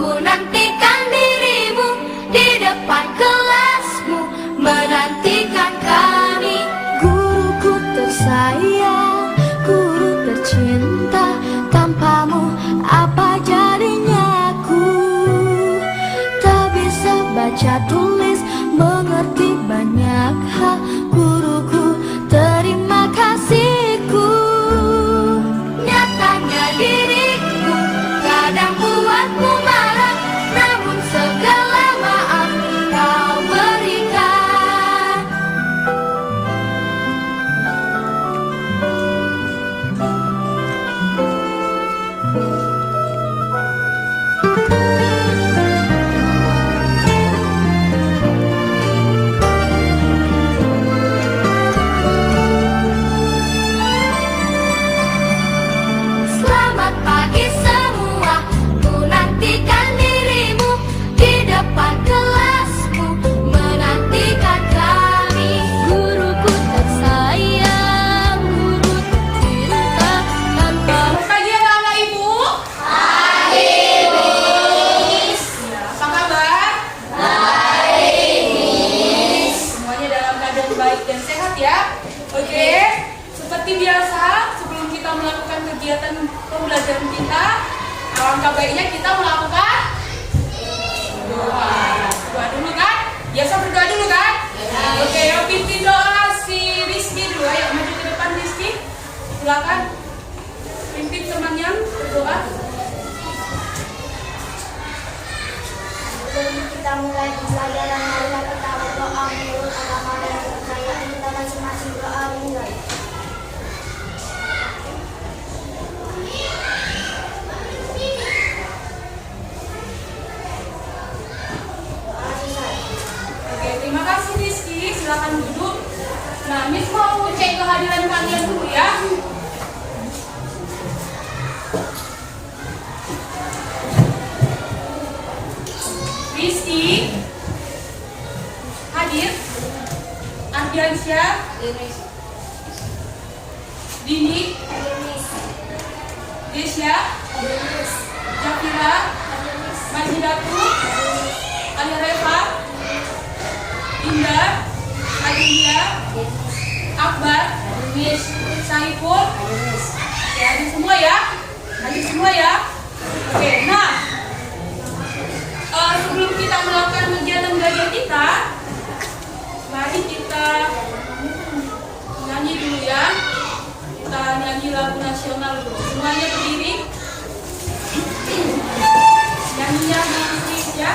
Ku nantikan dirimu di depan kelasmu, menantikan kami. Guruku tersayang, guru tercinta, tanpamu apa jadinya aku? Tak bisa baca tulis, mengerti banyak hal. Guruku, terima kasihku. Nyatanya diriku kadang buatmu marah, namun segala maaf kau berikan. Selamat pagi semua, ku nantikan dirimu di depan kelasmu, menantikan kami. Guruku tersayang, guru tercinta, tanpa. Selamat pagi anak-anak ibu. Pagi, Miss. Apa kabar? Baik, Miss. Semuanya dalam keadaan baik dan sehat ya. Oke, seperti biasa sebelum kita melakukan kegiatan pembelajaran kita, alangkah baiknya kita melakukan doa. Doa dulu kan? Biasa berdoa dulu kan? Oke, yang pimpin doa si Rizky dulu. Ayo maju ke depan Rizky. Silakan pimpin temannya berdoa. Sebelum kita mulai pembelajaran, marilah kita berdoa menurut agama dan kepercayaan kita masing-masing. Doa dimulai. Doa selesai. Oke, terima kasih Rizky. Silakan duduk. Nah, Miss mau cek kehadiran kalian dulu ya. Rizky hadir. Ardiansyah, Dini, Desya, Jafira, Majidatu, Alireva, Indah, Adinda, Akbar, Miss Saiful. Oke, hadir semua ya. Hadir semua ya. Oke, nah sebelum kita melakukan kegiatan belajar kita, mari kita nyanyi dulu ya. Kita nyanyi lagu nasional dulu. Semuanya berdiri. Nyanyinya di ya.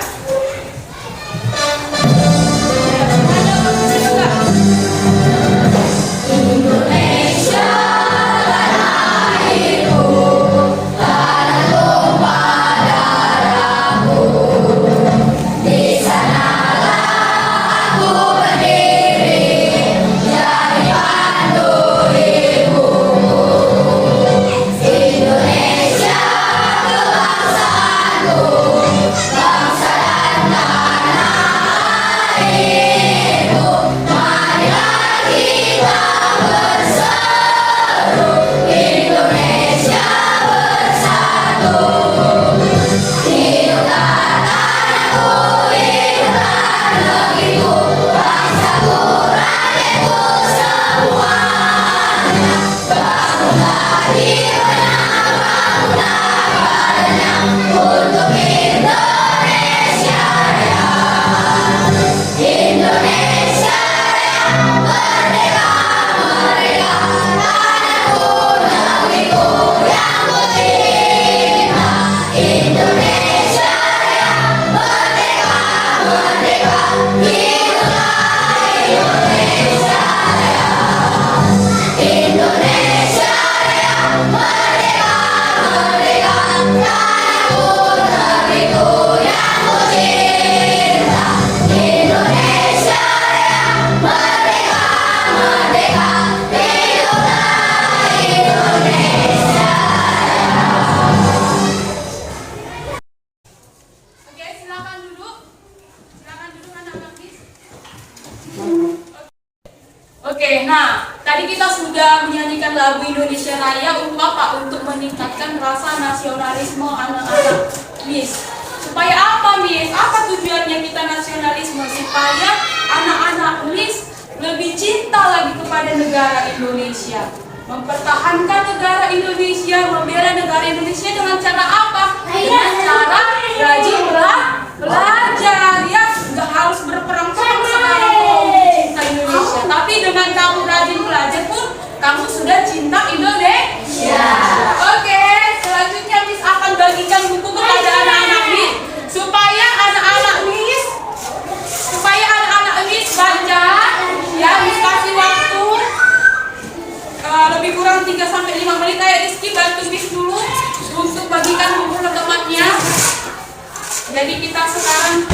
Indonesia, tanah airku, tanah tumpah darahku. Di sanalah aku berdiri, jadi pandu ibumu. Indonesia, kebangsaanku, bangsa dan tanah airku. Marilah kita berseru, Indonesia bersatu. Hiduplah tanahku, hiduplah negeriku, bangsaku, rakyatku semuanya. Bangunlah jiwanya, bangunlah badannya, untuk Indonesia Raya. Indonesia Raya, merdeka, merdeka, tanahku, negeriku yang ku cinta. Indonesia Raya, merdeka, merdeka, hiduplah Indonesia Raya. Indonesia Raya, merdeka, merdeka, tanahku, negeriku yang ku cinta. Indonesia Raya, merdeka, merdeka, hiduplah Indonesia Raya. Oke, silakan duduk. Silakan duduk anak-anak Miss. Oke, nah tadi kita sudah menyanyikan lagu Indonesia Raya untuk apa? Untuk meningkatkan rasa nasionalisme anak-anak Miss. Supaya apa, Miss? Apa tujuannya kita nasionalisme? Supaya anak-anak Miss lebih cinta lagi kepada negara Indonesia. Mempertahankan negara Indonesia, membela negara Indonesia dengan cara apa? Dengan cara rajin belajar, ya. Nggak harus berperang-perang sekarang kalau cinta Indonesia. Tapi dengan kamu rajin belajar pun, kamu sudah cinta Indonesia. Oke, selanjutnya Miss akan bagikan buku kepada anak-anak Miss supaya anak-anak Miss baca, ya. Miss kasih waktu lebih kurang 3-5 menit. Rizky bantu Miss dulu untuk bagikan buku ke temannya. Jadi kita sekarang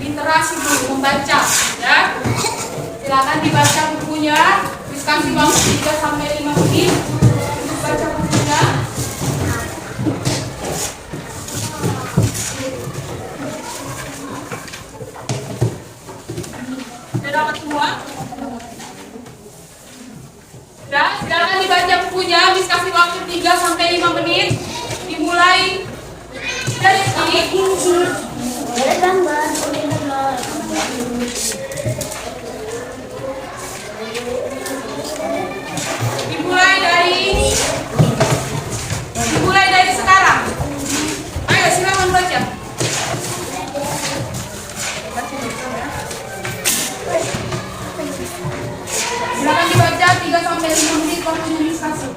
literasi dulu, membaca, ya. Silakan dibaca bukunya. Miss kasih waktu 3-5 menit untuk baca bukunya. Sudah dapat semua? Ya, silakan dibaca bukunya. Miss kasih waktu 3-5 menit. Dimulai dari sini. Dimulai dari sekarang. Ayo silakan baca. Silakan dibaca 3-5 menit waktunya Miss kasih.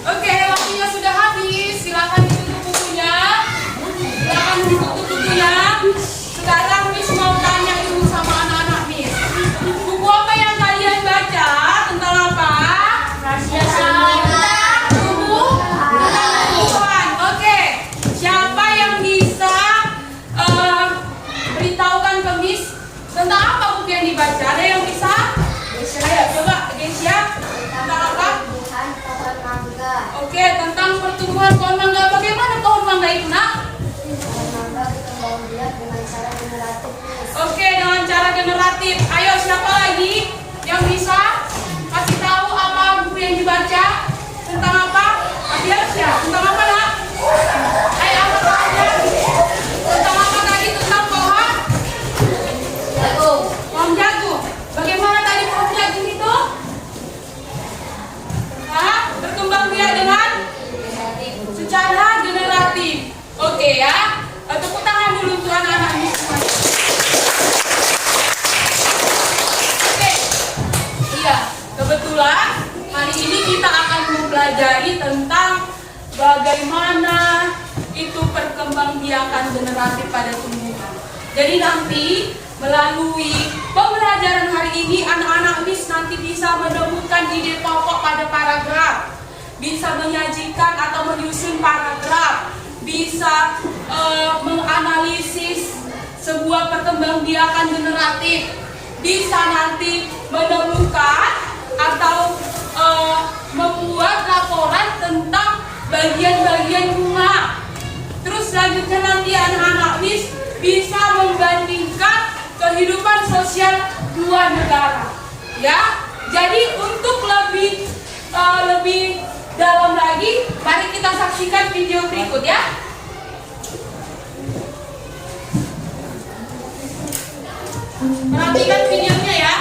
Oke, waktunya sudah habis. Silakan ditutup bukunya. Sekarang Miss mau tanya dulu sama anak-anak Miss. Buku apa yang kalian baca? Tentang apa? Tumbuhan. Oke. Siapa yang bisa beritahukan ke Miss tentang apa buku yang dibaca? Ada yang bisa? Ayo, coba, Gesia. Tentang apa? Oke, tentang pertumbuhan pohon mangga. Bagaimana pohon mangga itu, Nak? Oke, dengan cara generatif. Ayo, siapa lagi yang bisa kasih tahu apa buku yang dibaca? Tentang apa? Abiasya. Tentang apa, Nak? Ayo, apa saja? Tentang apa tadi? Tentang pohon? Pohon jagung. Bagaimana tadi pohon jagung itu? Berkembang biak dengan secara generatif. Oke, ya. Tepuk tangan dulu untuk anak-anak ini semuanya. Oke. Iya, kebetulan hari ini kita akan mempelajari tentang bagaimana itu perkembangbiakan generatif pada tumbuhan. Jadi nanti melalui pembelajaran hari ini anak-anak Miss nanti bisa menemukan ide pokok pada paragraf, bisa menyajikan atau menyusun paragraf, bisa menganalisis sebuah perkembangbiakan generatif, bisa nanti menemukan atau membuat laporan tentang bagian-bagian bunga. Terus selanjutnya nanti anak-anak Miss bisa membandingkan kehidupan sosial dua negara, ya. Jadi untuk lebih dalam lagi, mari kita saksikan video berikut, ya. Perhatikan videonya, ya.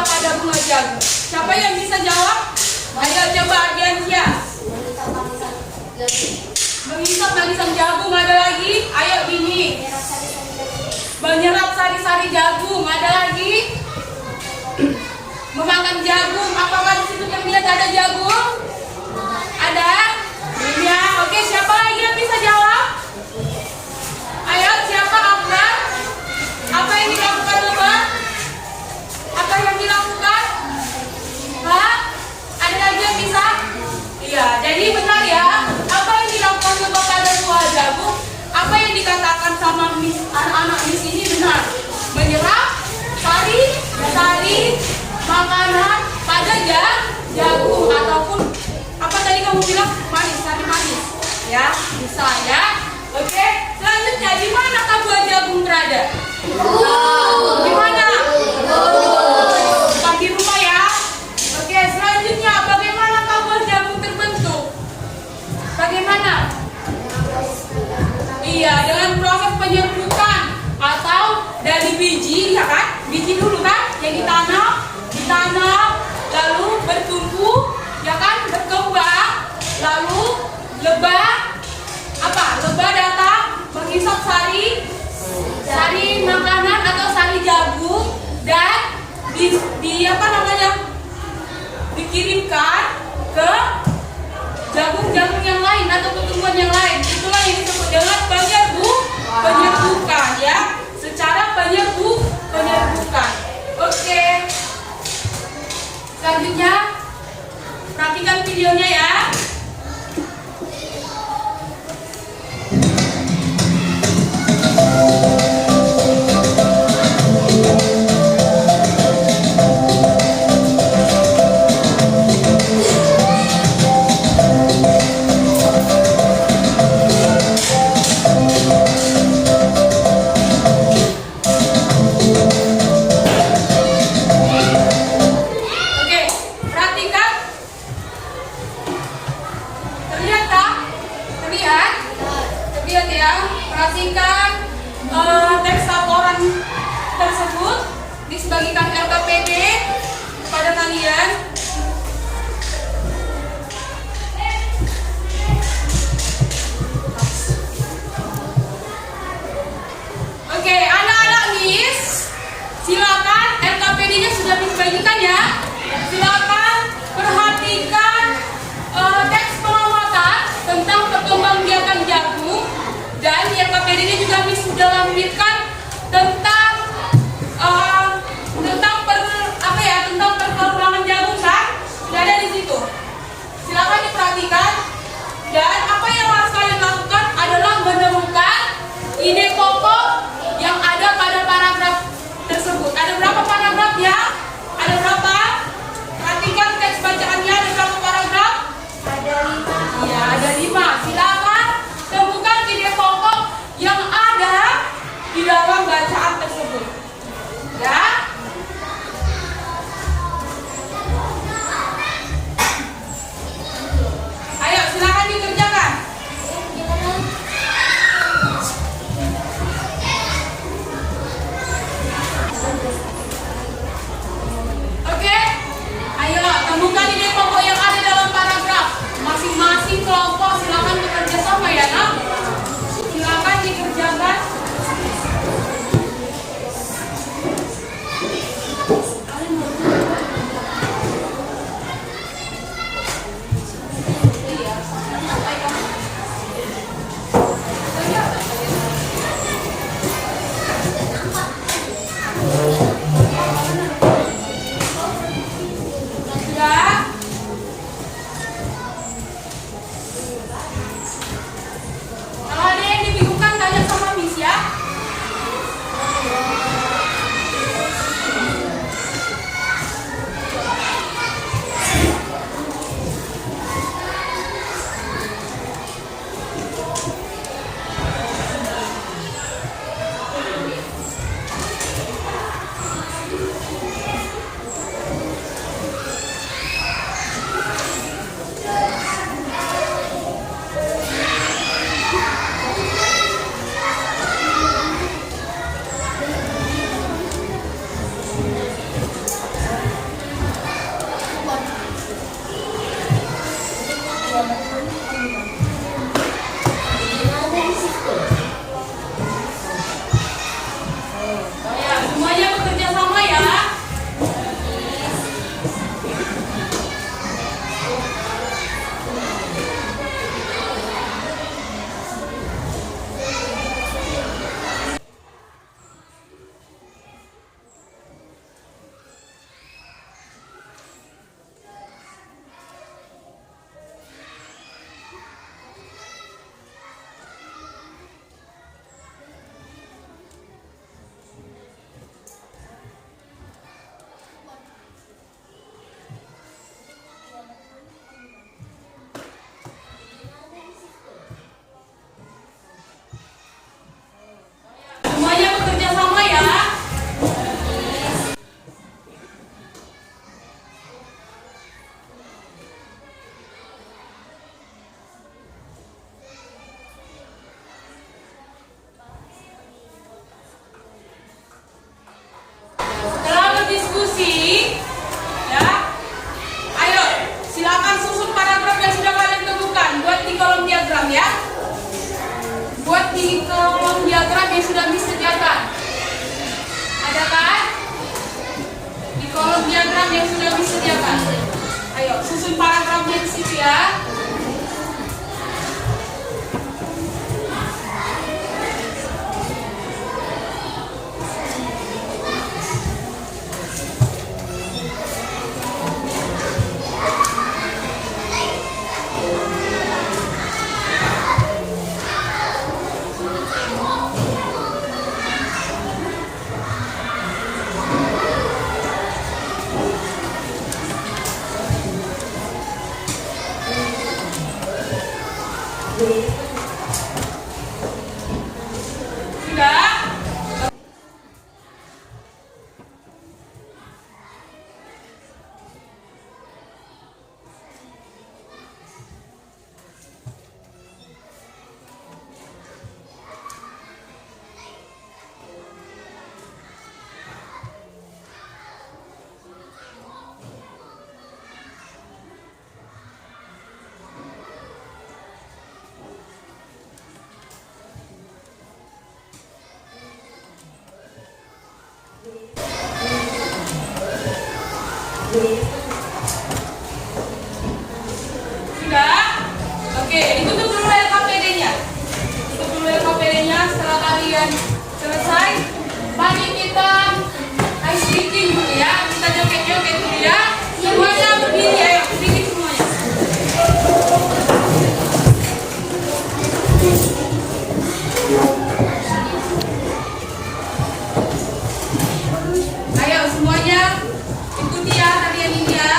coba pada bunga jagung? Siapa yang bisa jawab? Ayo coba Ardiansyah. Menghisap barisan jagung, ada lagi? Ayo Bini. Menyerap sari-sari jagung, ada lagi? Memakan jagung, apakah di situ yang lihat ada jagung? Ada? Iya, oke, siapa lagi yang bisa jawab? Ayo, siapa Akbar? Apa yang dilakukan lebah? Apa yang dilakukan? Hah? Ada lagi yang bisa? Iya, jadi benar ya. Apa yang dilakukan lebah pada buah jagung? Apa yang dikatakan sama anak-anak di sini benar? Menyerap sari makanan pada jagung ataupun apa tadi kamu bilang sari manis ya, bisa ya. Oke, selanjutnya di manakah buah jagung berada? Di mana? Bukan di rumah ya. Oke, selanjutnya bagaimanakah buah jagung terbentuk? Bagaimana? Iya, dengan proses penyerbukan atau dari biji, ya kan? Biji dulu kan, yang ditanam, lalu bertumbuh, ya kan? Berkembang, lalu lebah, apa? Lebah datang menghisap sari makanan atau sari jagung dan apa namanya? Dikirimkan ke jagung-jagung yang lain atau pertumbuhan yang lain. Itulah yang disebut dengan penyerbukan ya, secara penyerbukan. Oke, selanjutnya perhatikan videonya ya. Perhatikan teks laporan tersebut disebagikan LKPD kepada kalian. Oke, anak-anak Miss, silakan LKPD-nya sudah disebagikan ya. Silakan perhatikan teks pengamatan tentang perkembangbiakan jagung. Dan yang LKPD-nya juga sudah lampirkan tentang perkembangan jagung kan? Sudah ada di situ. Silakan diperhatikan. Dan apa yang harus kalian lakukan adalah menemukan ide pokok yang ada pada paragraf tersebut. Ada berapa paragraf ya? Ada berapa? Perhatikan teks bacaannya, ada berapa paragraf? Ada 5. Ya, ada 5. Silakan temukan ide pokok yang Sudah? Oke, ditutup dulu LKPD-nya. Tutup dulu LKPD-nya. Setelah kalian selesai, mari kita ice breaking dulu ya. Kita joget-joget dulu ya. Semuanya berdiri, ayo berdiri semuanya. Ayo semuanya ikuti ya tarian ini ya.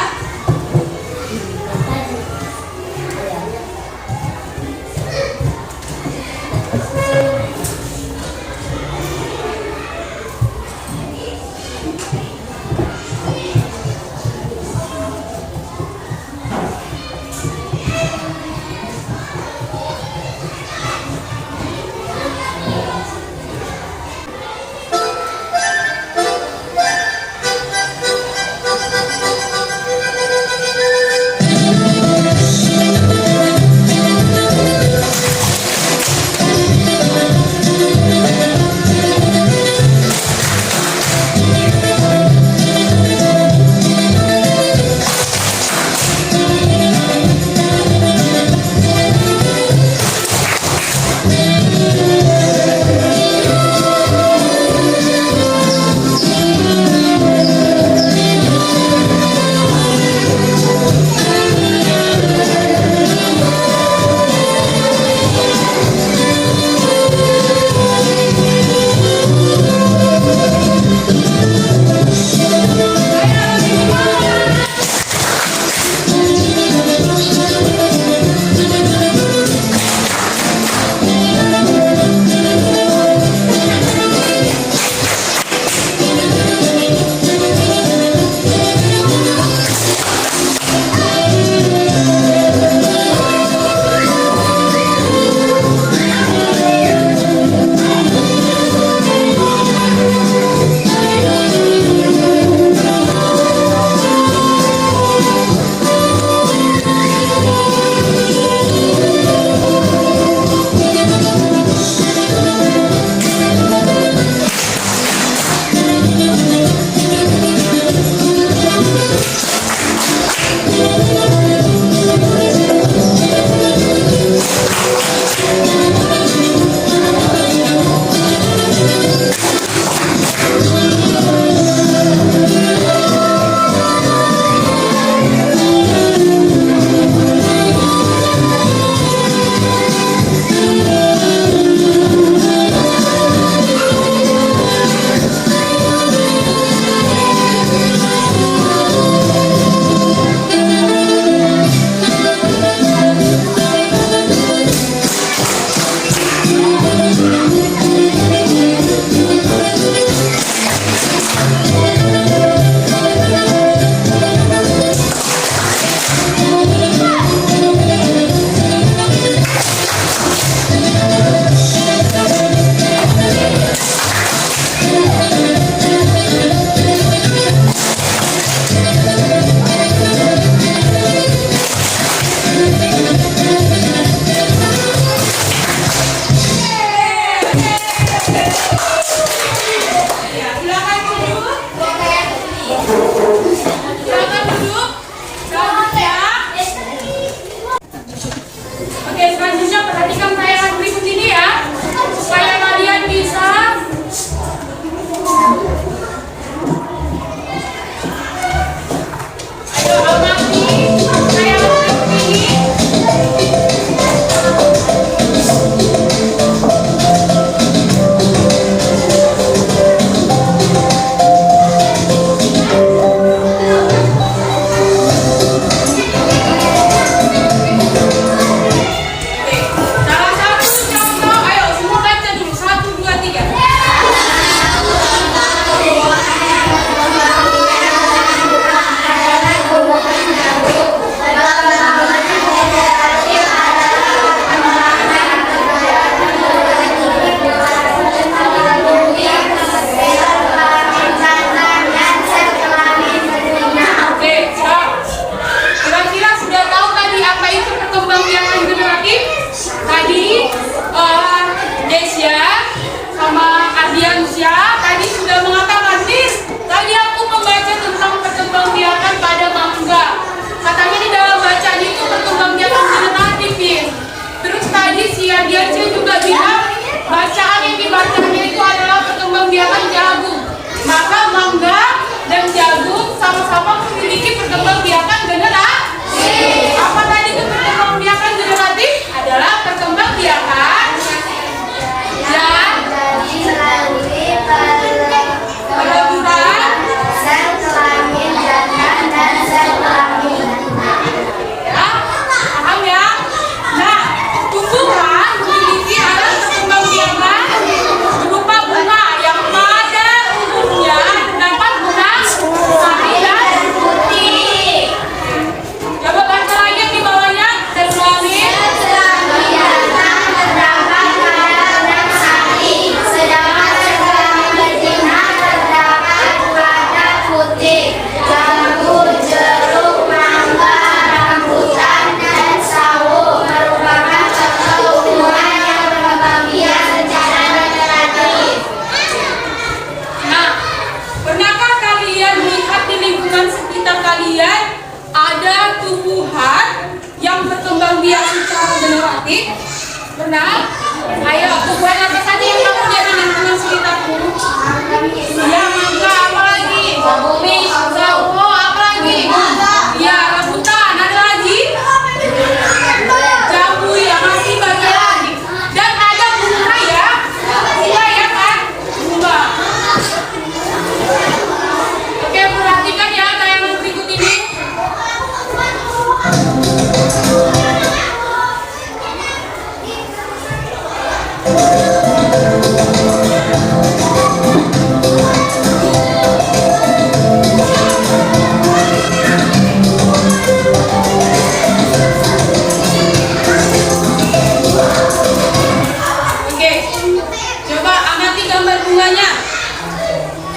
gambar bunganya.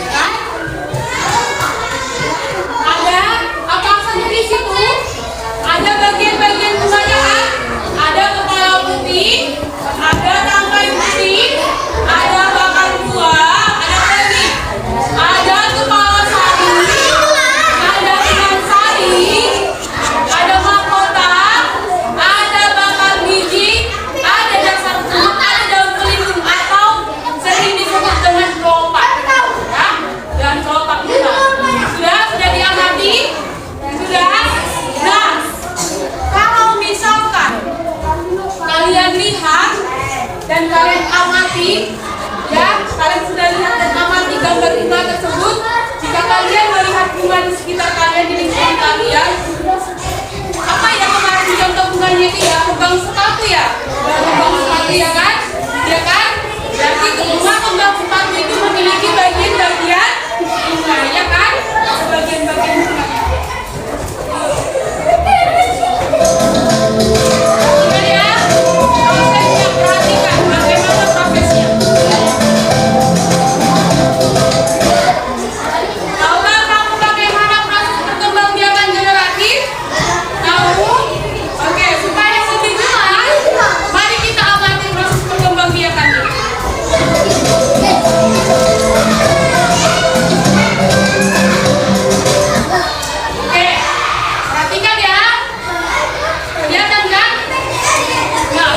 Ya. Ada apa saja di situ? Ada bagian-bagian bunganya kan? Ada kepala putih, ada tangkai putih, ada bakal buah, ada apa lagi? Ada kepala sari, ada ikan sari, ada mahkota, ada bakal biji, ada dasar bunga, ada daun pelindung atau sering disebut dengan kelopak. Ya, dan kelopak bunga. Sudah diamati? Sudah? Nah, kalau misalkan kalian lihat dan kalian amati, ya, kalian sudah lihat dan amati gambar bunga tersebut. Jika kalian melihat bunga di sekitar kalian, di lingkungan kalian, apa ya kemarin contoh bunganya itu ya, kembang sepatu ya, kembang sepatu ya kan, ya kan? Berarti bunga kembang sepatu itu memiliki bagian-bagian bunga, ya kan? Bagian-bagian bunga. Perhatikan ya, prosesnya, perhatikan bagaimana prosesnya. Tahukah kamu bagaimana proses perkembangbiakan generatif? Tahu? Oke, supaya lebih jelas, mari kita amati proses perkembangbiakannya. Oke, perhatikan ya. Kelihatan kan? Nah,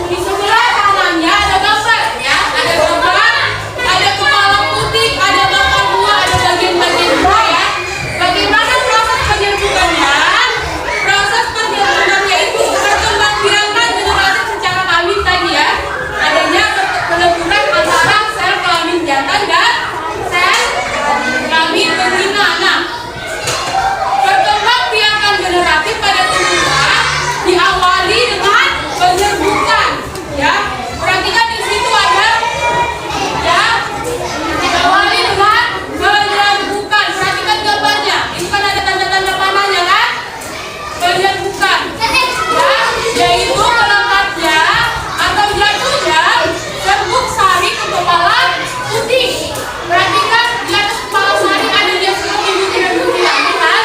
di sebelah kanannya ada gambar ya, ada gambar, ada kepala putih, ada bakal buah, ada bagian-bagian buah ya. Bagaimana proses penyerbukannya? Proses penyerbukannya itu perkembangbiakan generasi secara alami tadi ya. Adanya peleburan antara sel kelamin jantan dan sel kelamin betina. Nah, perkembangbiakan generatif pada tumbuhan diawali dengan penyerbukan ya. Perhatikan di situ ada ya, diawali dengan penyerbukan. Perhatikan gambarnya, itu kan ada tanda-tanda panahnya kan, penyerbukan ya, yaitu melengkapnya atau jatuhnya serbuk sari ke kepala putih. Perhatikan di atas kepala sari ada dia seperti butiran-butiran kan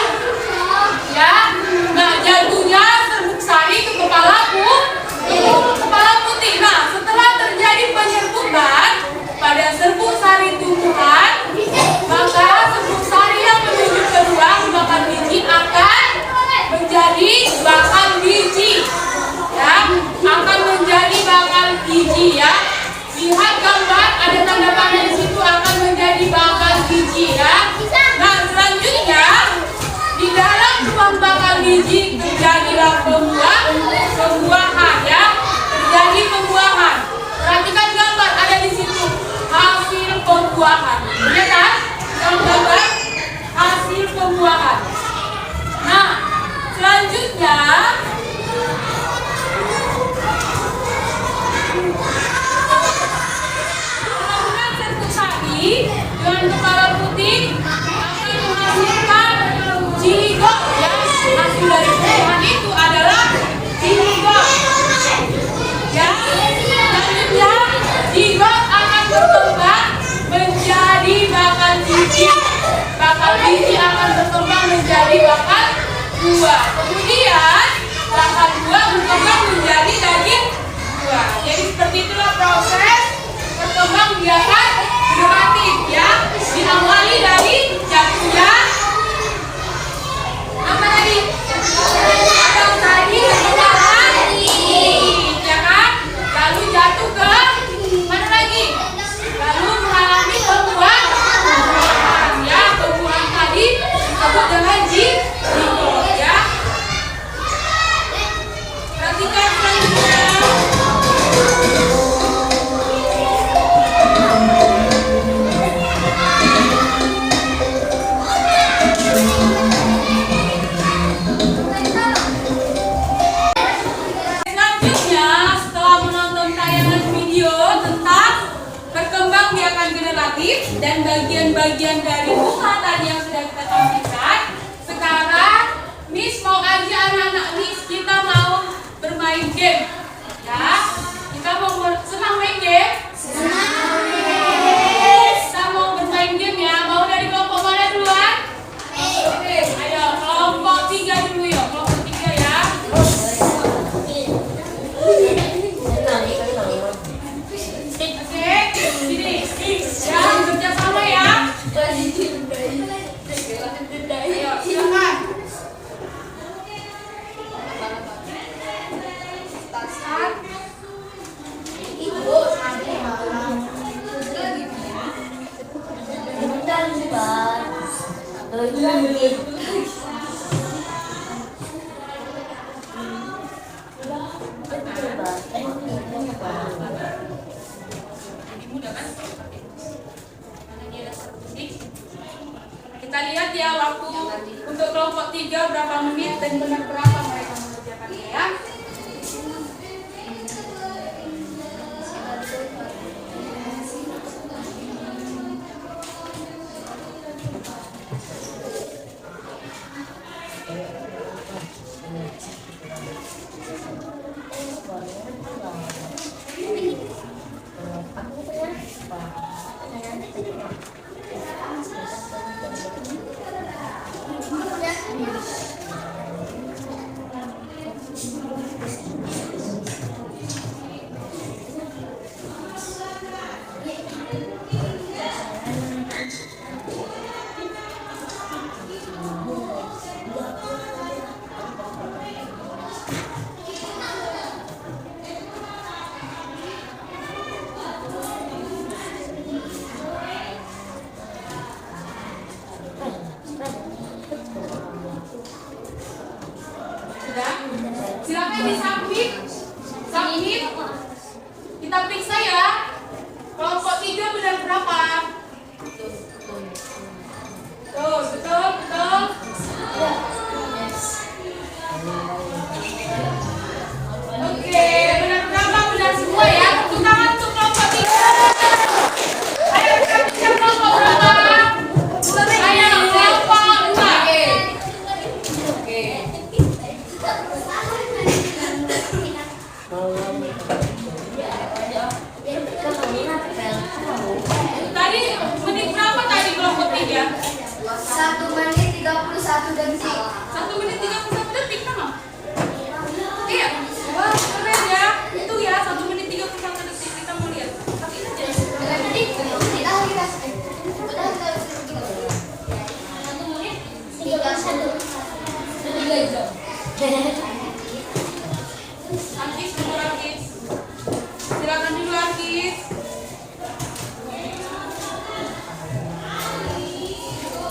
ya. Nah, jatuhnya serbuk sari ke kepala putih. Nah, setelah terjadi penyerbukan pada serbuk sari tumbuhan, maka serbuk sari yang menuju ke ruang bakal biji akan menjadi bakal biji ya, akan menjadi bakal biji ya. Lihat gambar, ada tanda panah di situ, akan menjadi bakal biji ya. Nah, selanjutnya di dalam ruang bakal biji terjadilah pembuahan ya, terjadi pembuahan. Perhatikan gambar, ada di situ hasil pembuahan, ya kan? Gambar hasil pembuahan. Nah, selanjutnya pembuahan serbuk sari dengan kepala putih akan menghasilkan zigot ya. Hasil dari pembuahan itu adalah zigot ya. Selanjutnya zigot akan berkembang menjadi bakal biji. Bakal biji akan berkembang menjadi bakal buah. Kemudian bakal buah berkembang menjadi daging buah. Jadi seperti itulah proses perkembangbiakan generatif ya. Diawali dari jatuhnya apa tadi? Bakal tadi ke kepala ya kan? Lalu jatuh ke mana lagi? Lalu mengalami pembuahan ya. Pembuahan tadi disebut dengan zigot ya. Perhatikan selanjutnya. Selanjutnya, setelah menonton tayangan video tentang perkembangbiakan generatif dan bagian-bagian dari bunga tadi yang sudah kita tampilkan, sekarang Miss mau ajak anak-anak Miss, kita mau bermain game ya. Kita mau senang main game? Senang. Jadi mudah kan? Karena dia ada satu titik. Kita lihat ya waktu untuk kelompok 3 berapa menit dan benar berapa mereka mengerjakannya ya. Sudah? Silakan disubmit. Submit. Kita periksa ya. Kelompok 3 benar berapa? Tuh, betul, betul. Oke, benar berapa? Benar semua ya. Tepuk tangan untuk kelompok 3. Ayo kita periksa kelompok berapa? Ayo, kelompok 2. Tadi menit berapa tadi kelompok 3? 1 menit 31 detik. 1 menit 31 detik sama? Iya. Wah, keren ya. Itu ya 1 menit 31 detik kita mau lihat. Tapi ini aja. Akis dulu Akis. Silakan dulu Akis.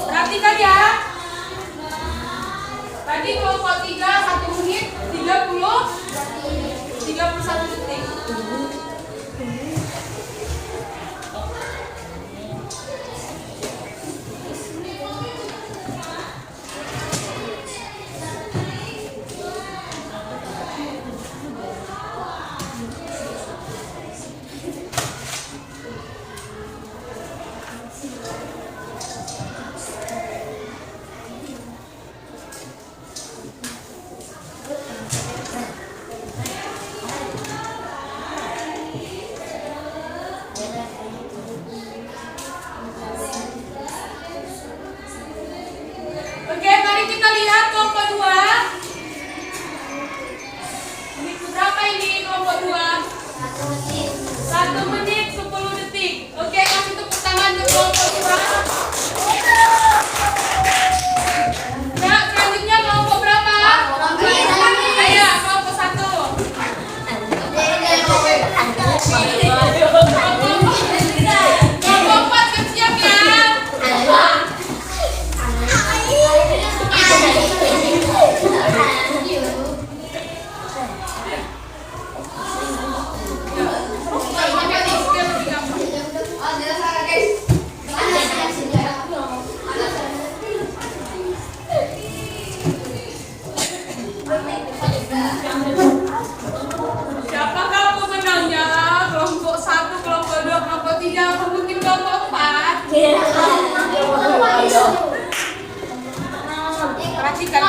Perhatikan ya. Tadi kelompok 3 1 menit 31 detik. Oke, mari kita lihat kelompok 2. Menit berapa ini kelompok 2? 1 menit 10 detik. Oke, kasih tepuk tangan untuk kelompok 2. Ya, selanjutnya kelompok berapa? Ayo, kelompok 1. Kelompok 4 siap ya. Siapakah pemenangnya? Kelompok 1, kelompok 2, kelompok 3, atau mungkin kelompok 4? Perhatikan.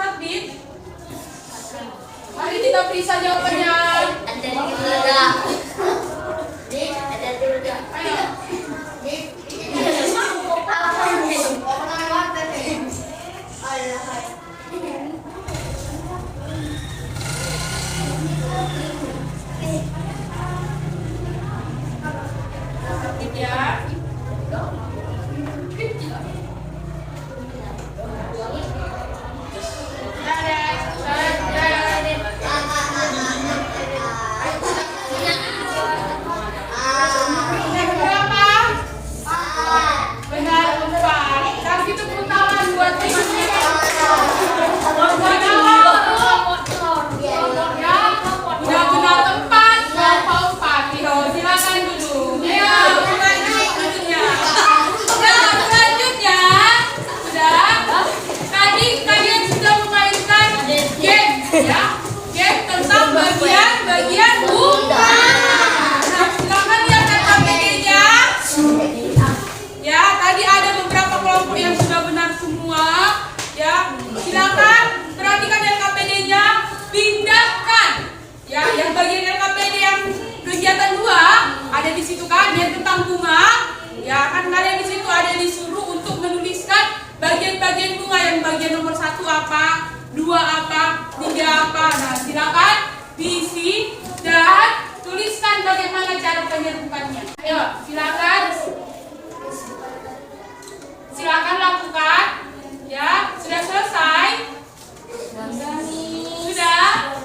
cepat, Dit. Mari kita periksa jawabannya. Ada dulu dah. Ada dulu dah. Ayo. Ya. Ya, game tentang bagian bunga. Nah, silakan lihat KPD-nya. Ya, tadi ada beberapa kelompok yang sudah benar semua. Ya, silakan perhatikan LKPD-nya, pindahkan. Ya, yang bagian LKPD yang kegiatan 2 ada di situ kan, yang tentang bunga. Ya, kan kalian di situ ada disuruh untuk menuliskan bagian-bagian bunga. Yang bagian nomor 1 apa? 2 apa, 3 apa. Nah, silakan diisi dan tuliskan bagaimana cara penyerupannya. Ayo, silakan lakukan. Ya, sudah selesai? Sudah?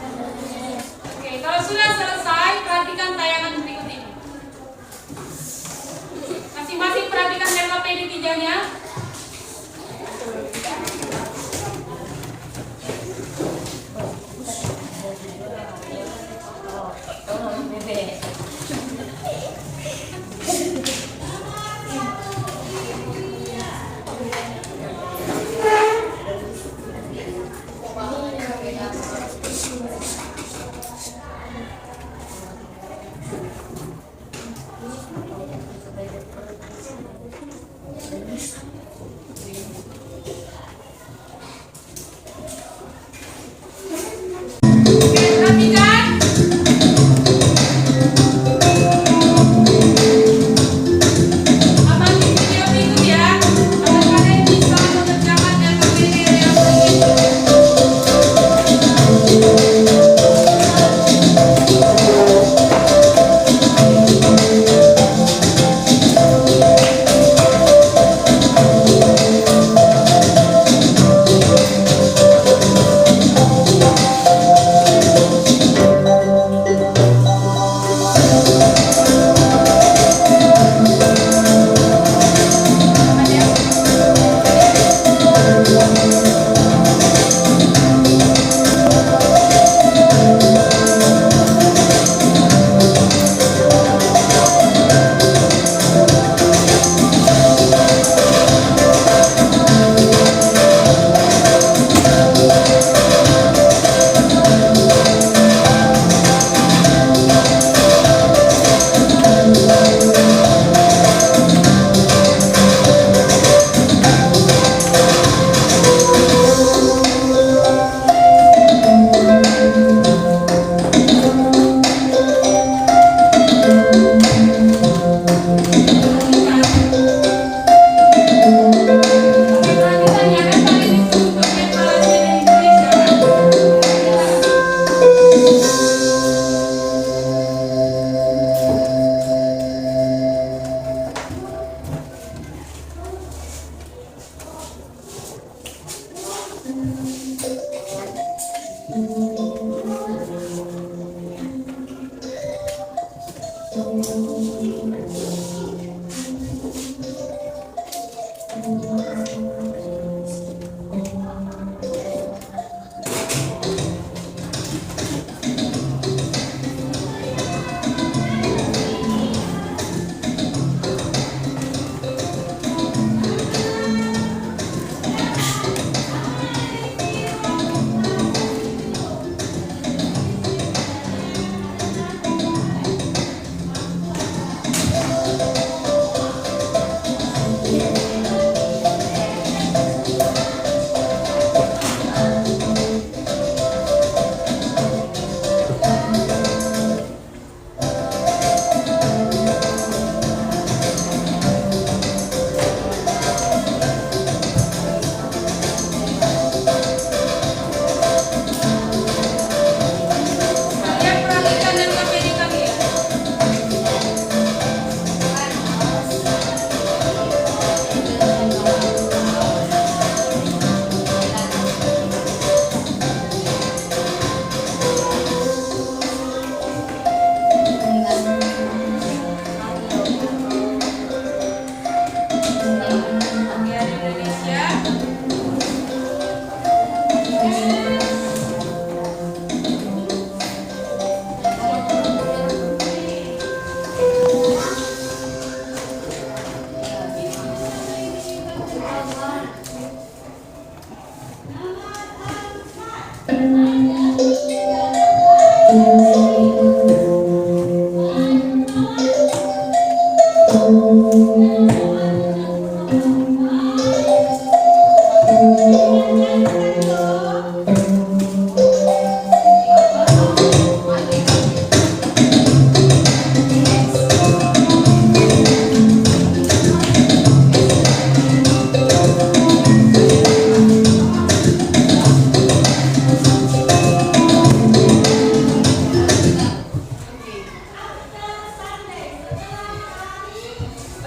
Oke, kalau sudah selesai, perhatikan tayangan berikut ini. Masing-masing perhatikan LKPD 3-nya.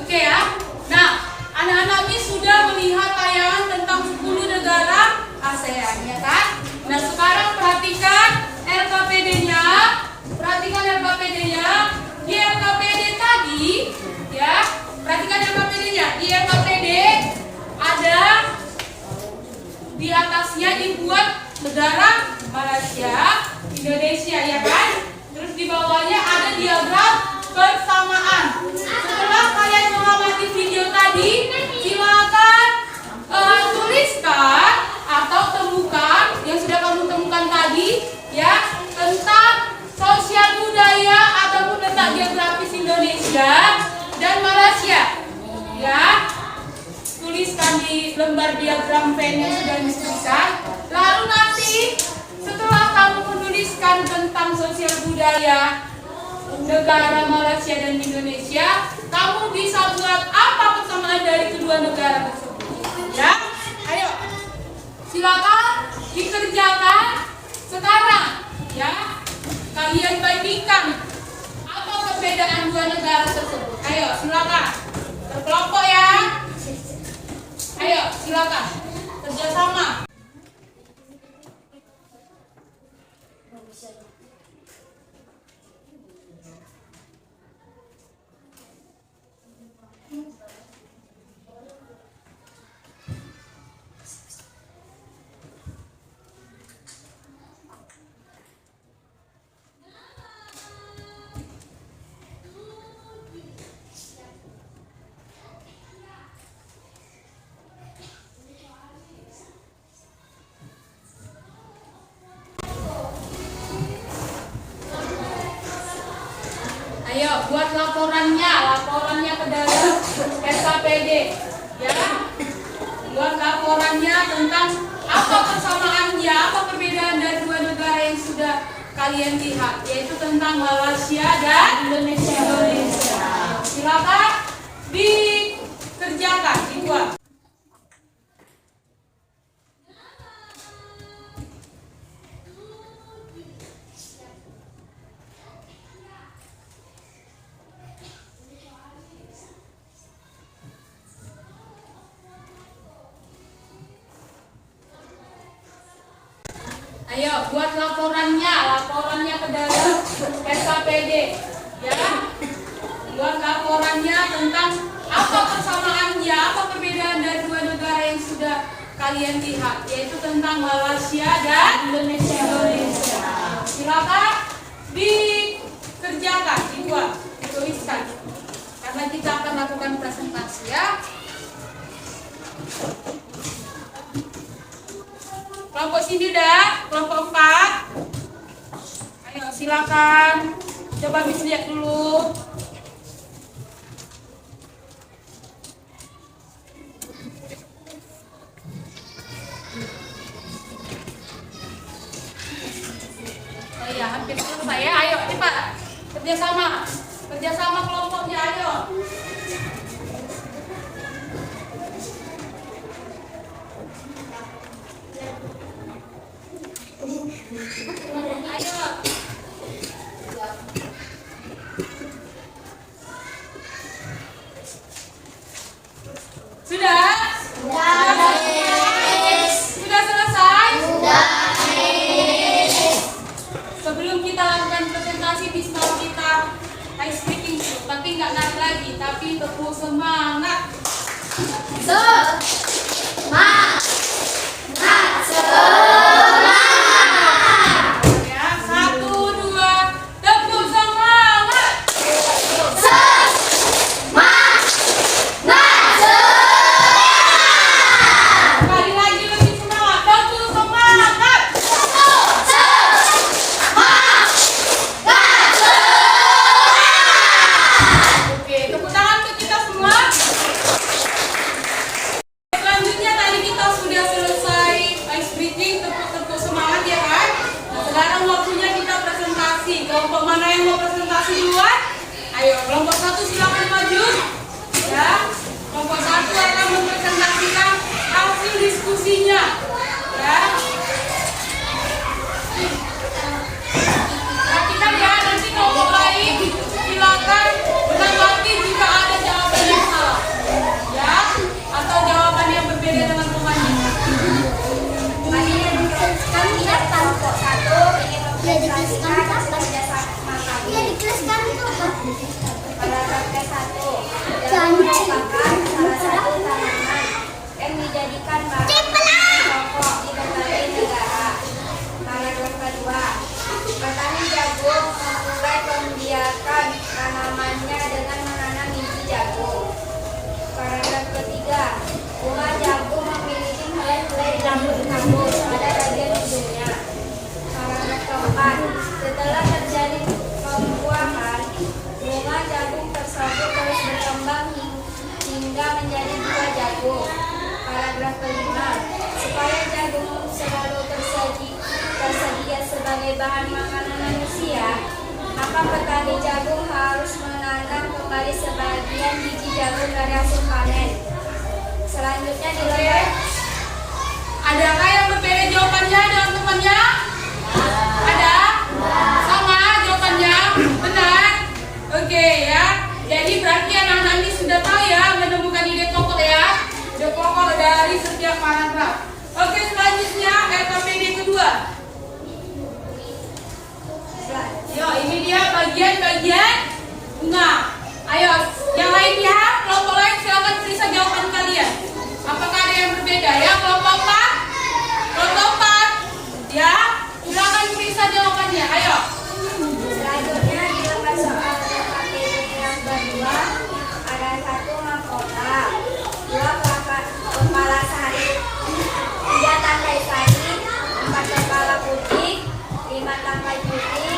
Oke ya. Nah, anak-anak ini sudah melihat tayangan tentang 10 negara ASEAN, ya kan? Nah, sekarang perhatikan LKPD-nya. Perhatikan LKPD-nya. Di LKPD tadi, ya. Perhatikan LKPD-nya. Di LKPD ada di atasnya dibuat negara Malaysia, Indonesia, ya kan? Terus di bawahnya ada diagram persamaan. Setelah kalian mengamati video tadi, silakan tuliskan atau temukan yang sudah kamu temukan tadi, ya, tentang sosial budaya ataupun letak geografis Indonesia dan Malaysia, ya. Tuliskan di lembar diagram pen yang sudah dituliskan. Lalu nanti setelah kamu menuliskan tentang sosial budaya negara Malaysia dan Indonesia, kamu bisa buat apa persamaan dari kedua negara tersebut? Ya, ayo, silakan dikerjakan sekarang. Ya, kalian bandingkan apa perbedaan dua negara tersebut. Ayo, silakan berkelompok ya. Ayo, silakan kerjasama. Ayo buat laporannya ke dalam SKPD, ya. Buat laporannya tentang apa persamaannya, apa perbedaan dari dua negara yang sudah kalian lihat, yaitu tentang Malaysia dan Indonesia. Silakan dikerjakan, dibuat. Ayo buat laporannya ke dalam SKPD, ya. Buat laporannya tentang apa persamaannya, apa perbedaan dari dua negara yang sudah kalian lihat, yaitu tentang Malaysia dan Indonesia. Silakan dikerjakan, dibuat, dituliskan. Karena kita akan lakukan presentasi, ya. Kelompok sini udah, kelompok 4. Ayo silakan. Coba bisa lihat dulu. Oh iya, hampir selesai ya. Ayo cepat. Kerjasama kelompoknya, ayo. Ayo. Sudah? Sudah selesai? Sebelum kita lakukan presentasi, bisa kita ice breaking dulu. Tapi nggak nari lagi, tapi tepuk semangat. Kelompok mana yang mau presentasi duluan? Ayo, kelompok 1 silakan maju. Ya, kelompok 1 akan mempresentasikan hasil diskusinya. Ya. Perhatikan ya, nanti kelompok lain silakan menanggapi jika ada jawaban yang salah. Ya, atau jawaban yang berbeda dengan temannya. Kami dari kelompok 1 ingin mempresentasikan hasil kerjasama kami. Paragraf ke-1, jagung merupakan salah satu tanaman yang dijadikan bahan pokok di berbagai negara. Paragraf kedua, petani jagung memulai pembiakan tanamannya dengan menanam biji jagung. Paragraf ketiga, bunga jagung memiliki helai-helai rambut-rambut pada bagian ujungnya. Paragraf keempat, setelah terjadi pembuahan, bunga jagung tersebut terus berkembang hingga menjadi buah jagung. Paragraf kelima, supaya jagung selalu tersedia sebagai bahan makanan manusia, maka petani jagung harus menanam kembali sebagian biji jagung dari hasil panen. Selanjutnya di lembar. Adakah yang berbeda jawabannya dengan temannya? Ada? Sama jawabannya? Benar? Oke ya. Jadi berarti anak-anak ini sudah tahu ya menemukan ide pokok ya. Ide pokok dari setiap paragraf. Oke, selanjutnya LKPD kedua. Yo, ini dia bagian-bagian bunga. Ayo, yang lain ya, kelompok lain silakan periksa jawaban kalian. Apakah ada yang berbeda ya? Kelompok 4? Kelompok 4? Ya, silakan periksa jawabannya. Ayo. Selanjutnya di lembar soal LKPD yang kedua ada 1 mahkota, 2 kepala sari, 3 tangkai sari, 4 kepala putih, 5 tangkai putih,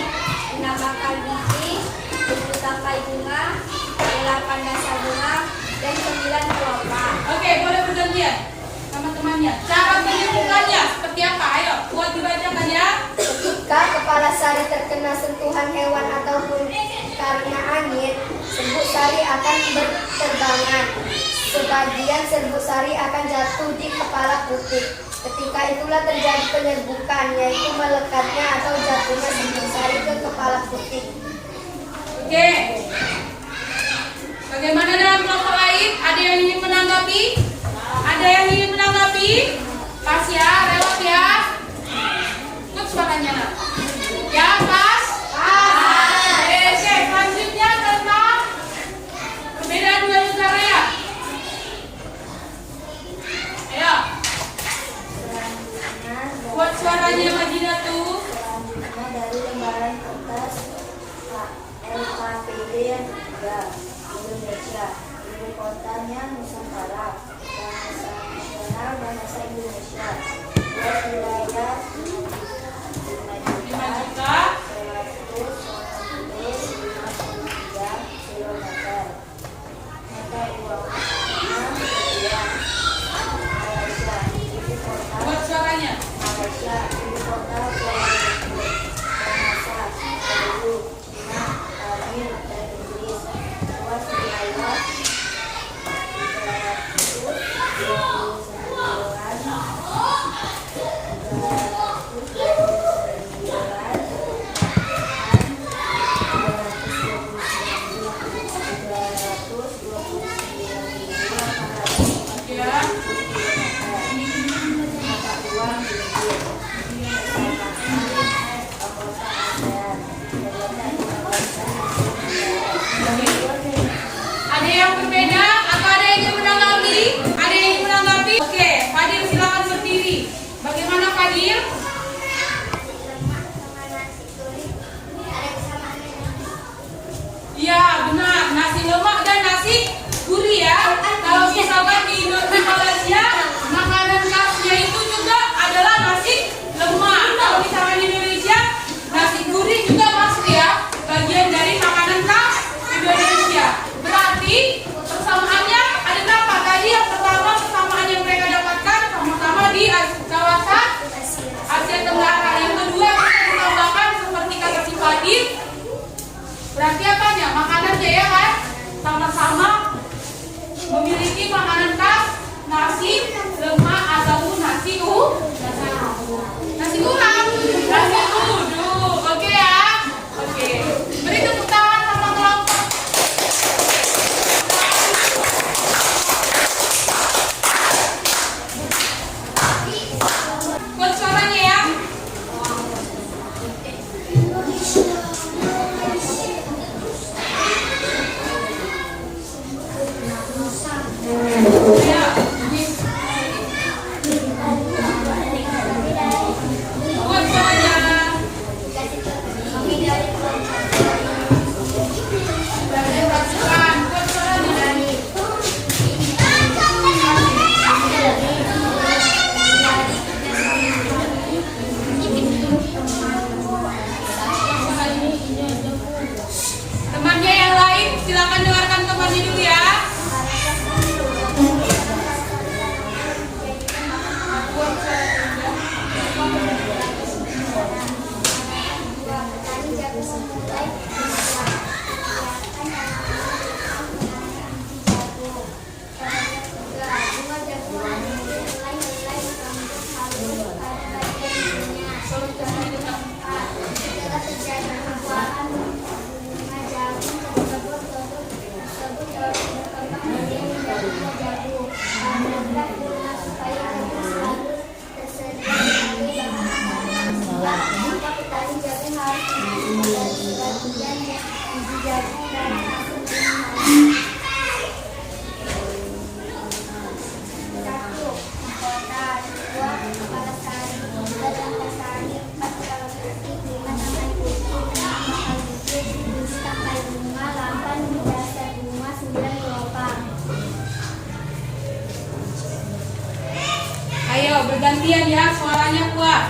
6 bakal biji, 7 tangkai bunga, 8 dasar bunga, dan 9 kelopak. Oke, boleh bergantian sama temannya. Cara menyebutkannya seperti apa? Ayo, buat dibacakan ya. Jika kepala sari terkena sentuhan hewan ataupun karena angin, serbuk sari akan berterbangan. Sebagian serbuk sari akan jatuh di kepala putih. Ketika itulah terjadi penyerbukan, yaitu melekatnya atau jatuhnya serbuk sari ke kepala putih. Oke. Bagaimana dengan kelompok lain? Ada yang ingin menanggapi? Ada yang ingin menanggapi? Pas ya, lewat ya. Ikut suaranya nak. Ya, pas? Pas. Oke, selanjutnya tentang perbedaan dua negara ya. Ayo. Buat suaranya Madina tuh. Selanjutnya dari lembaran kertas LKPD yang 3, Indonesia, ibu kotanya Nusantara, bahasa nasional bahasa Indonesia, luas wilayah 5 juta 153 kilometer, mata uangnya rupiah. Malaysia, ibu kota Buat suaranya. Malaysia, ibu kota jagung dan satu mie. 1. Mahkota. 2. Kepala sari. 3. Antasari. 4. Kepala putih. 5. Tangkai putih. 6. Bakal bukit. 7. Tangkai bunga. 8. Dasar bunga. 9. Gelombang. Ayo bergantian ya, suaranya kuat.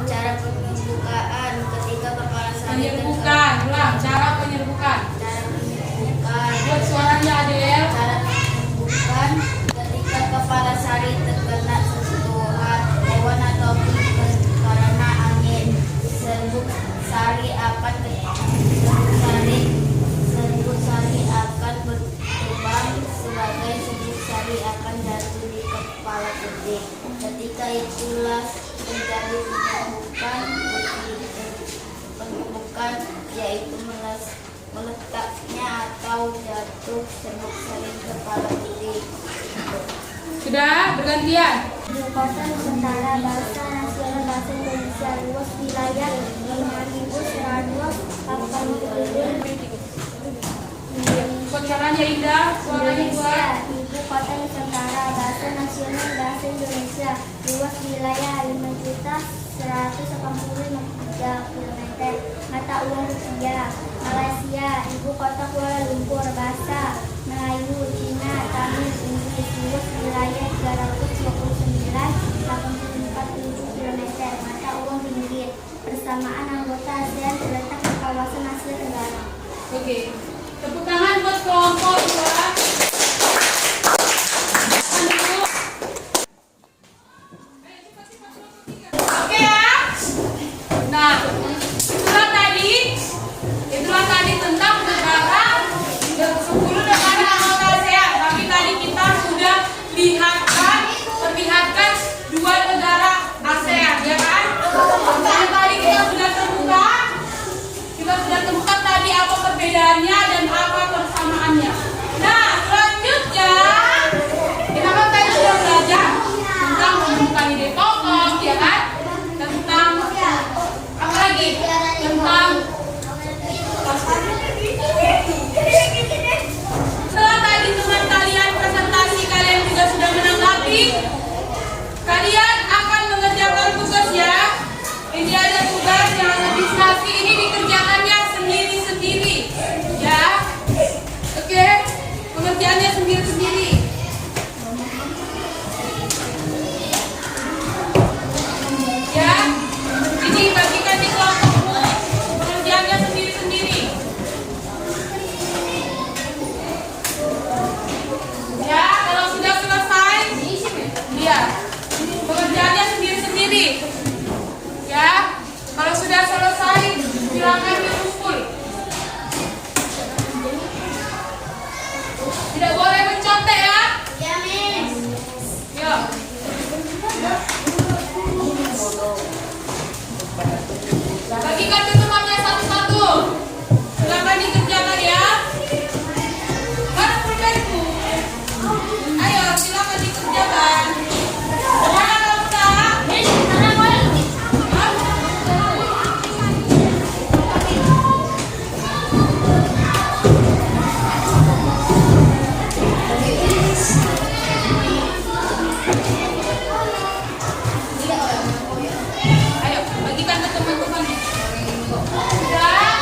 Cara pembukaan ketika kepala sari Penyerbukan, ulang cara penyerbukan. Cara pembukaan. Buat suaranya Adel. Cara pembukaan ketika kepala sari terkena sentuhan hewan atau karena angin. Serbuk sari akan berkembang sebagai serbuk sari akan jatuh di kepala gede. Ketika itulah terjadi penumbukan, yaitu meletaknya atau jatuh serbuk sari kepala gede. Sudah bergantian. Ibu kota Nusantara. Bahasa nasional bahasa Indonesia. Luas wilayah 5.180. Buat caranya Indah, suaranya kuat. Ibu kota Nusantara. Bahasa nasional bahasa Indonesia. Luas wilayah 5.183 km. Mata uang rupiah. Malaysia. Ibu kota Kuala Lumpur. Bahasa Melayu, Cina, Tamil, Inggris. Luas wilayah 389,84 km. Mata uang ringgit. Persamaan anggota ASEAN terletak di kawasan Asia Tenggara. Oke. Tepuk tangan buat kelompok 2. Oke ya. Nah, itulah tadi tentang negara 10 negara anggota ASEAN. Tapi tadi kita sudah perlihatkan 2 negara ASEAN, ya kan? Dan tadi kita sudah temukan tadi apa perbedaannya dan apa persamaannya. Nah, selanjutnya kita kan tadi sudah belajar tentang menemukan ide pokok, ya kan? Tentang apa lagi? Tentang setelah tadi teman kalian presentasi, kalian juga sudah menanggapi. Kalian akan mengerjakan tugas ya. Ini ada tugas yang administrasi ini dikerjakannya sendiri-sendiri, ya. Oke, pengerjaannya sendiri-sendiri. Ya, ini bagikan di kelompokmu, pengerjaannya sendiri-sendiri. Ya, kalau sudah selesai, ya, pengerjaannya sendiri-sendiri. Ya, kalau sudah selesai, silakan dikumpul. Tidak boleh mencontek ya. Ya, Miss. Yuk. Bagikan ke temannya satu-satu. Silakan dikerjakan ya. Mana pulpenku? Ayo, silakan dikerjakan. Mana kamu tak? Miss, sana boleh. Ayo, bagikan ke teman-temannya. Sudah?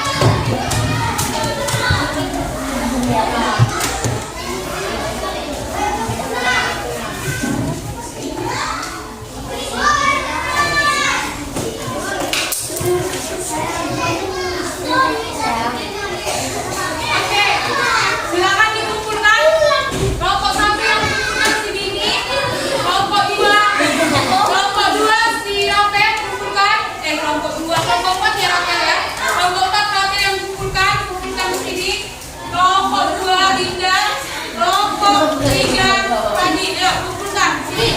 Oke, silakan dikumpulkan. Kelompok 1 yang kumpulkan si Dini. Kelompok 2 si Rafael kumpulkan. Kelompok 4 ya Rafael ya. Kelompok 4 Rafael yang kumpulkan di sini. Kelompok 2 Dinda. Kelompok 3 Tadi, ya kumpulkan. Sini.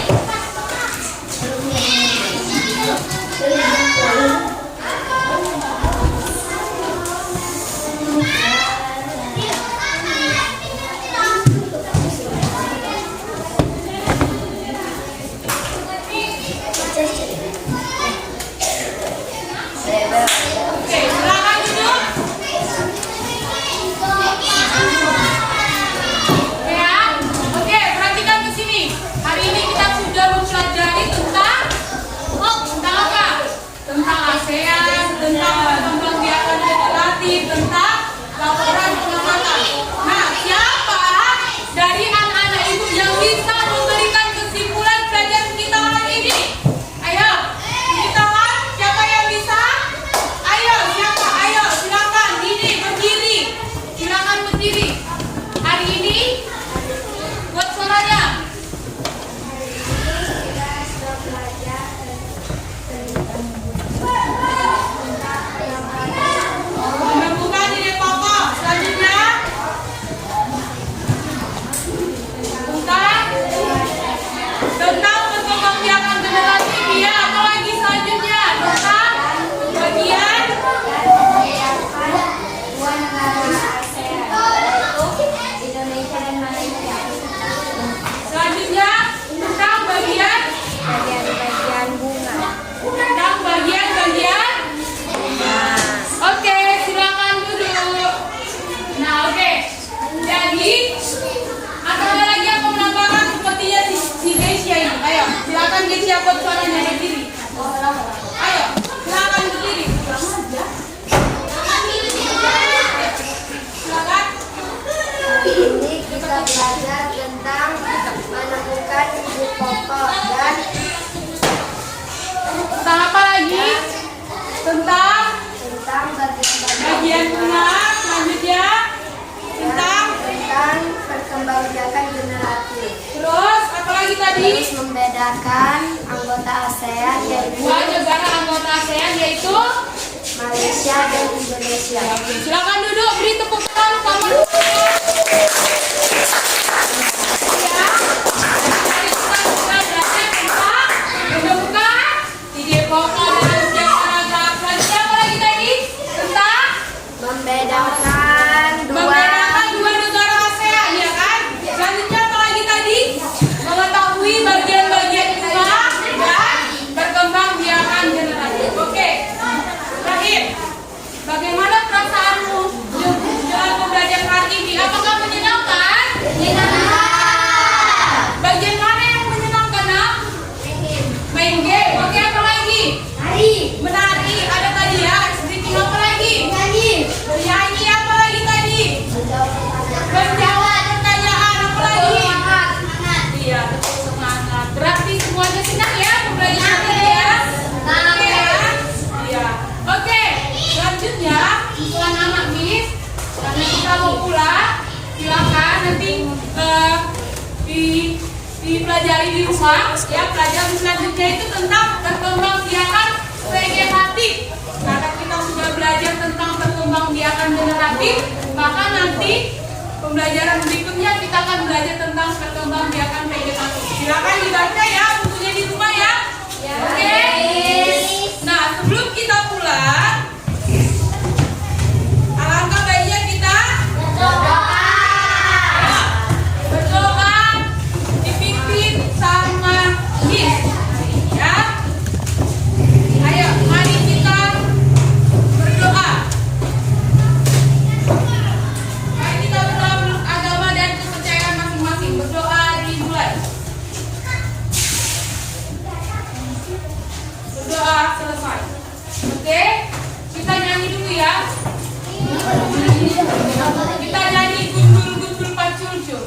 Oke, silakan duduk. aktif tentang laporan pengamatan. Nah, siapa dari anak-anak ibu yang bisa memberikan kesimpulan pelajaran kita hari ini? Ayo, tunjuk tangan. Siapa yang bisa? Ayo, siapa? Ayo, silakan. Ini berdiri. Silakan berdiri. Hari ini buat suaranya. Menemukan ide pokok. Selanjutnya tentang perkembangbiakan generasi. Ya, apalagi selanjutnya tentang bagian dua negara ASEAN, yaitu Indonesia dan Malaysia. selanjutnya tentang bagian Bagian-bagian bunga. tentang bagian-bagian. Oke, silakan duduk. Nah, oke. Jadi atau ada lagi yang mau menambahkan sepertinya si Geisha ini. Ayo, silakan Geisha buat suaranya berdiri. Ayo, silakan berdiri. Silakan. Hari ini kita belajar tentang menemukan ide pokok dan Tentang apa lagi? Tentang bagian bunga. Selanjutnya tentang perkembangbiakan generasi. terus apa lagi tadi? Terus membedakan anggota ASEAN yaitu Dua negara anggota ASEAN yaitu. Malaysia dan Indonesia. Silakan duduk, beri tepuk tangan sama ya. Tadi kita sudah belajar tentang menemukan ide pokok dan kebiasaan. Selanjutnya apa lagi tadi? Tentang Membedakan membedakan dua negara ASEAN, ya kan? Selanjutnya apa lagi tadi? Mengetahui bagian-bagian bunga dan perkembangbiakan generasi. Oke. Terakhir, bagaimana perasaanmu dalam pembelajaran hari ini? Apakah menyenangkan? Bagian mana yang menyenangkan, nak? Main game. Oke, apa lagi? Menari. Ada tadi ya. Sedikit apa lagi? Bernyanyi. Apa lagi tadi? Menjawab pertanyaan. Apa lagi? Iya, betul, semangat. Berarti semuanya senang ya pembelajaran ini ya? Oke ya? Iya. Oke, selanjutnya setelah anak Miss, karena kita mau pulang, silakan nanti dipelajari di rumah. Ya, pelajaran selanjutnya itu tentang perkembangbiakan vegetatif. Karena kita sudah belajar tentang perkembangbiakan generatif, maka nanti pembelajaran berikutnya kita akan belajar tentang perkembangbiakan vegetatif. Silakan dibaca ya bukunya di rumah ya. Oke. Nah, sebelum kita pulang, alangkah baiknya kita berdoa dipimpin sama Miss. Ya. Ayo, mari kita berdoa. Mari kita berdoa menurut agama dan kepercayaan masing-masing. Berdoa dimulai. Berdoa selesai. Oke, kita nyanyi dulu ya. Kita nyanyi gundul-gundul pacul-cul.